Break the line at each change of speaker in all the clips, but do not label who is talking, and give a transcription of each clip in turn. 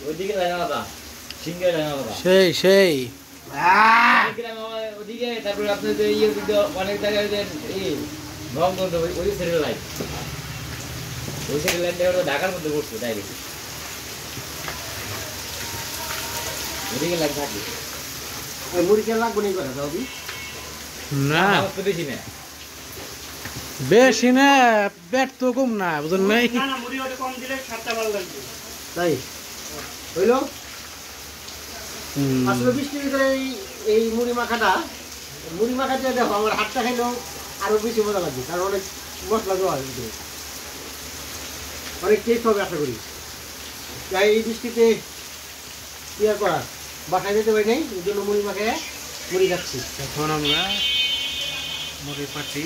ওইদিকে লাগাবা সিঙ্গে লাগাবা
সেই সেই
ওদিকে তারপরে আপনি যে ইয়ে অনেক জায়গায় যে এই নবগঞ্জ ওই সেটেল লাইন ওই সেটেল লাইনটা ওটা ঢাকার মধ্যে পড়ছে ডাইরেক্ট ওদিকে লাইন থাকে
ওই মুড়ি কে লাগবে নি করে দাও
না
তো বেশি না
বেশি না পেট তো কম না বুঝুন নাই
না না মুড়ি ওটা কম দিলে স্বাদটা ভালো লাগবে
তাই হইলো আসলে বৃষ্টির ভিতরে এই মুড়ি মাখাটা দেখো আমার হাতটা খাইলেও আরো বেশি মজা লাগবে কারণ অনেক মশলা দেওয়া হয় ভিতরে অনেক টেস্ট হবে আশা করি তাই এই বৃষ্টিতে কি আর করা বাসায় যেতে পারি নাই এই জন্য মুড়ি মাখায় মুড়ি খাচ্ছি
এখন আমরা মুড়ি পাটি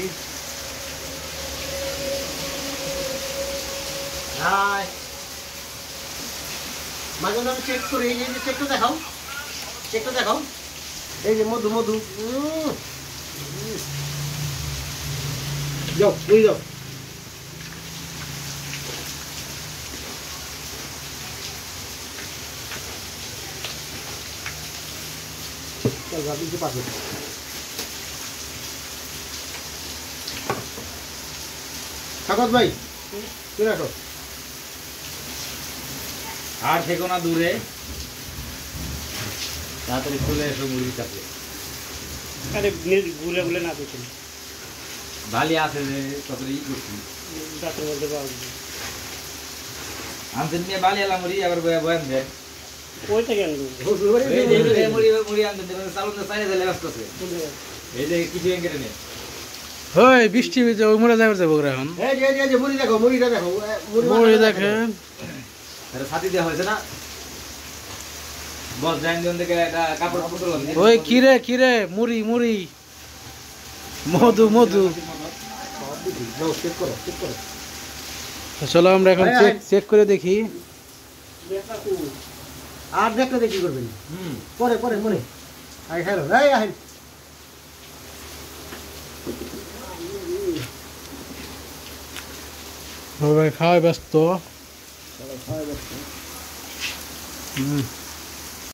হাই মাঝে মাঝে চেক করে এই যে চেকটা দেখাও এই যে মধু যাও মুড়ি যাও চল ভাবি যে পাবে স্বাগত ভাই কি রাখো
আর থেকো না দূরে তাড়াতাড়ি চলে এসো মুড়ির কাছে
আরে গুলে গুলে না দিতেন
ভালি আছে যে কতই করছি
রাতের মধ্যে পাওয়া যাবে
আনছেন নিয়ে বালি এলাম মুড়ি আবার বয়ান দেয়
ওইটা কেন দেবো
এই মুড়ি আনছেন চালুন চাইলে দিলে ব্যস্ত আছে এই যে কিছু এঙ্গেটে নেই
হই বৃষ্টি ভিজে ওই মুড়ে যাবে যাবো এখন
এই যে মুড়িটা দেখো
মুড়ি দেখেন
আরে ছাতি দেওয়া হয়েছে না বস জাইন থেকে একটা কাপড় পুতলাম
ওই কিরে মুড়ি মধু
যাও চেক করো
চলো আমরা এখন চেক করে দেখি
আর দেখলে দেখি করবেন পরে আই খাইলো এই আহেন
সবাই খাওয়াই ব্যস্ত
খাওয়া ব্যস্ত